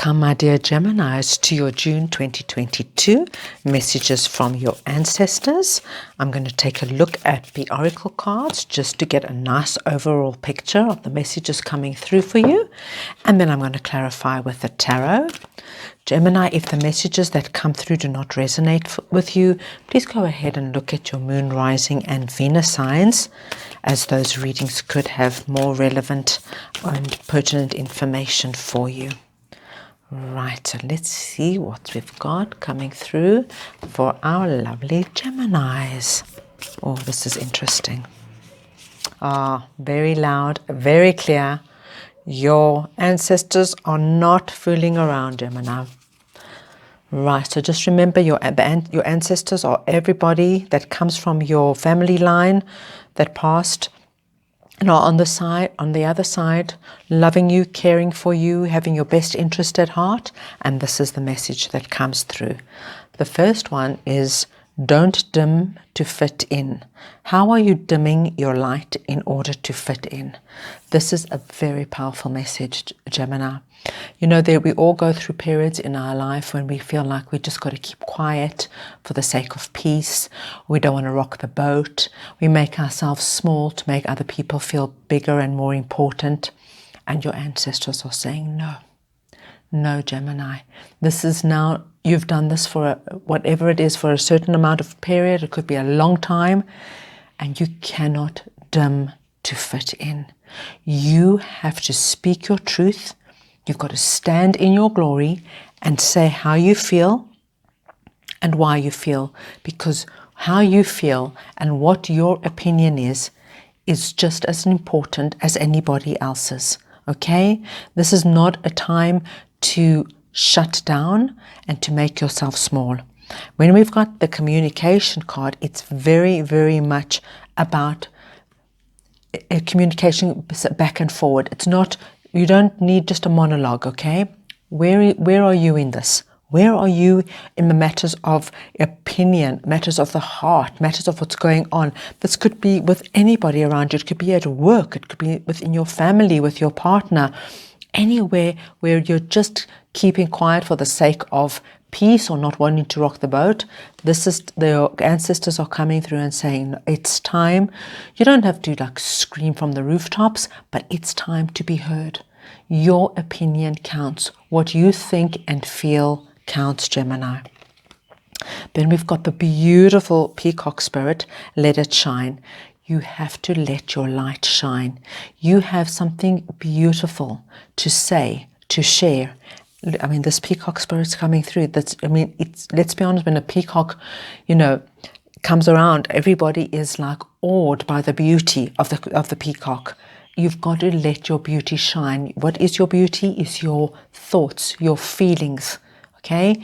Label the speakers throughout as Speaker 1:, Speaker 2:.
Speaker 1: Welcome, my dear Geminis, to your June 2022 messages from your ancestors. I'm going to take a look at the oracle cards just to get a nice overall picture of the messages coming through for you. And then I'm going to clarify with the tarot. Gemini, if the messages that come through do not resonate with you, please go ahead and look at your moon, rising, and Venus signs, as those readings could have more relevant and pertinent information for you. Right, so let's see what we've got coming through for our lovely Geminis. Oh, this is interesting. Very loud, very clear. Your ancestors are not fooling around, Gemini. Right, so just remember your ancestors are everybody that comes from your family line that passed and are on the other side, loving you, caring for you, having your best interest at heart. And this is the message that comes through. The first one is, don't dim to fit in. How are you dimming your light in order to fit in? This is a very powerful message, Gemini. You know, we all go through periods in our life when we feel like we just got to keep quiet for the sake of peace. We don't want to rock the boat. We make ourselves small to make other people feel bigger and more important. And your ancestors are saying, no. No, Gemini. This is now, you've done this for whatever it is, for a certain amount of period. It could be a long time. And you cannot dim to fit in. You have to speak your truth. You've got to stand in your glory and say how you feel and why you feel. Because how you feel and what your opinion is just as important as anybody else's. Okay? This is not a time to shut down and to make yourself small. When we've got the communication card, it's very, very much about a communication back and forward. It's not, you don't need just a monologue, okay? Where are you in this? Where are you in the matters of opinion, matters of the heart, matters of what's going on? This could be with anybody around you. It could be at work. It could be within your family, with your partner. Anywhere where you're just keeping quiet for the sake of peace or not wanting to rock the boat. This is, the ancestors are coming through and saying, it's time. You don't have to like scream from the rooftops, but it's time to be heard. Your opinion counts. What you think and feel counts, Gemini. Then we've got the beautiful peacock spirit, let it shine. You have to let your light shine. You have something beautiful to say, to share. I mean, this peacock spirit's coming through. Let's be honest, when a peacock, comes around, everybody is like awed by the beauty of the peacock. You've got to let your beauty shine. What is your beauty? Is your thoughts, your feelings, okay?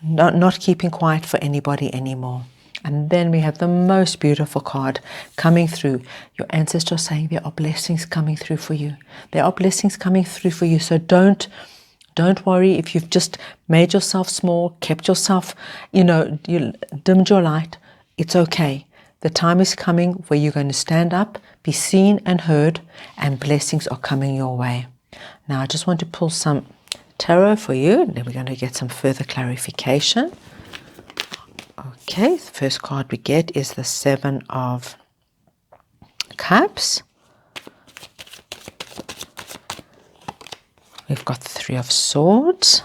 Speaker 1: Not keeping quiet for anybody anymore. And then we have the most beautiful card coming through. Your ancestors saying there are blessings coming through for you. There are blessings coming through for you. So don't worry if you've just made yourself small, kept yourself, you dimmed your light. It's okay. The time is coming where you're going to stand up, be seen and heard, and blessings are coming your way. Now, I just want to pull some tarot for you. Then we're going to get some further clarification. Okay, the first card we get is the Seven of Cups. We've got the Three of Swords.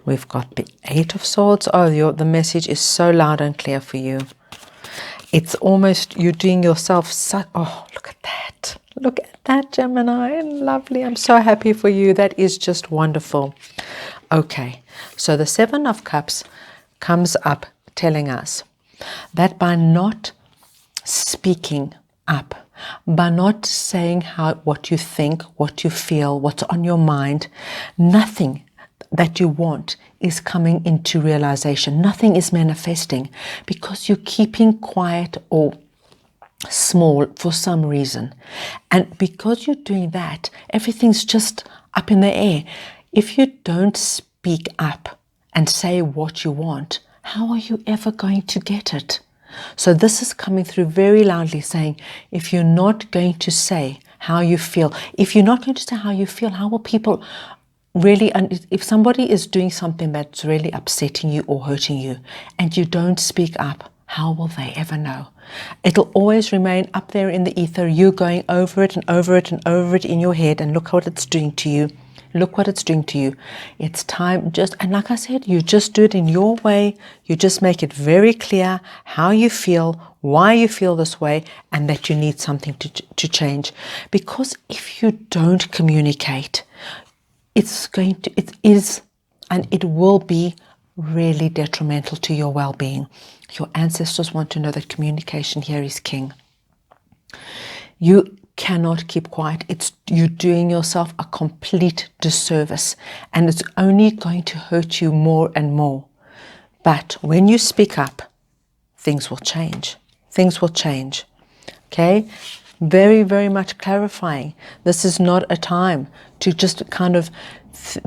Speaker 1: We've got the Eight of Swords. Oh, the message is so loud and clear for you. It's almost you're doing yourself oh, look at that. Look at that, Gemini. Lovely. I'm so happy for you. That is just wonderful. Okay, so the Seven of Cups comes up telling us that by not speaking up, by not saying what you think, what you feel, what's on your mind, nothing that you want is coming into realization. Nothing is manifesting because you're keeping quiet or small for some reason. And because you're doing that, everything's just up in the air. If you don't speak up and say what you want, how are you ever going to get it? So this is coming through very loudly saying, if you're not going to say how you feel. If you're not going to say how you feel, how will people really, and if somebody is doing something that's really upsetting you or hurting you and you don't speak up, how will they ever know? It'll always remain up there in the ether, you going over it and over it and over it in your head, and look what it's doing to you. Look what it's doing to you. It's time and like I said, you just do it in your way. You just make it very clear how you feel, why you feel this way, and that you need something to change. Because if you don't communicate, it is and it will be really detrimental to your well-being. Your ancestors want to know that communication here is king. You cannot keep quiet. You're doing yourself a complete disservice, and it's only going to hurt you more and more. But when you speak up, things will change. Things will change. Okay? Very, very much clarifying. This is not a time to just kind of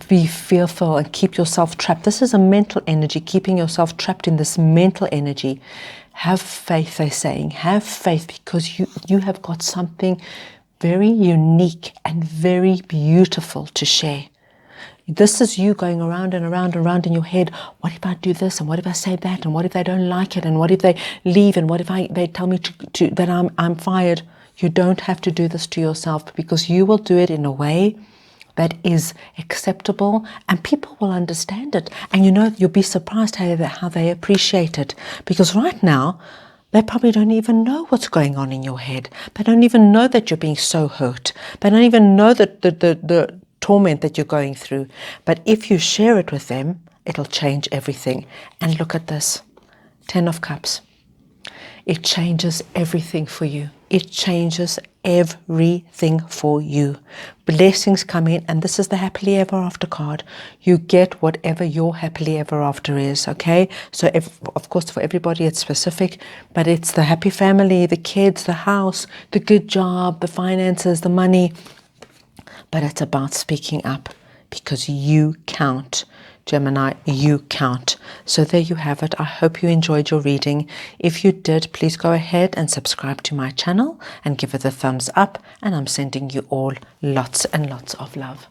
Speaker 1: be fearful and keep yourself trapped. This is a mental energy, keeping yourself trapped in this mental energy. Have faith, they're saying. Have faith, because you have got something very unique and very beautiful to share. This is you going around and around and around in your head. What if I do this? And what if I say that? And what if they don't like it? And what if they leave? And what if they tell me that I'm fired? You don't have to do this to yourself, because you will do it in a way that is acceptable and people will understand it. And you'll be surprised how they appreciate it. Because right now, they probably don't even know what's going on in your head. They don't even know that you're being so hurt. They don't even know that the torment that you're going through. But if you share it with them, it'll change everything. And look at this, 10 of Cups. It changes everything for you. It changes everything for you. Blessings come in, and this is the happily ever after card. You get whatever your happily ever after is, okay? So, of course, for everybody it's specific, but it's the happy family, the kids, the house, the good job, the finances, the money. But it's about speaking up, because you count. Gemini, you count. So there you have it. I hope you enjoyed your reading. If you did, please go ahead and subscribe to my channel and give it a thumbs up. And I'm sending you all lots and lots of love.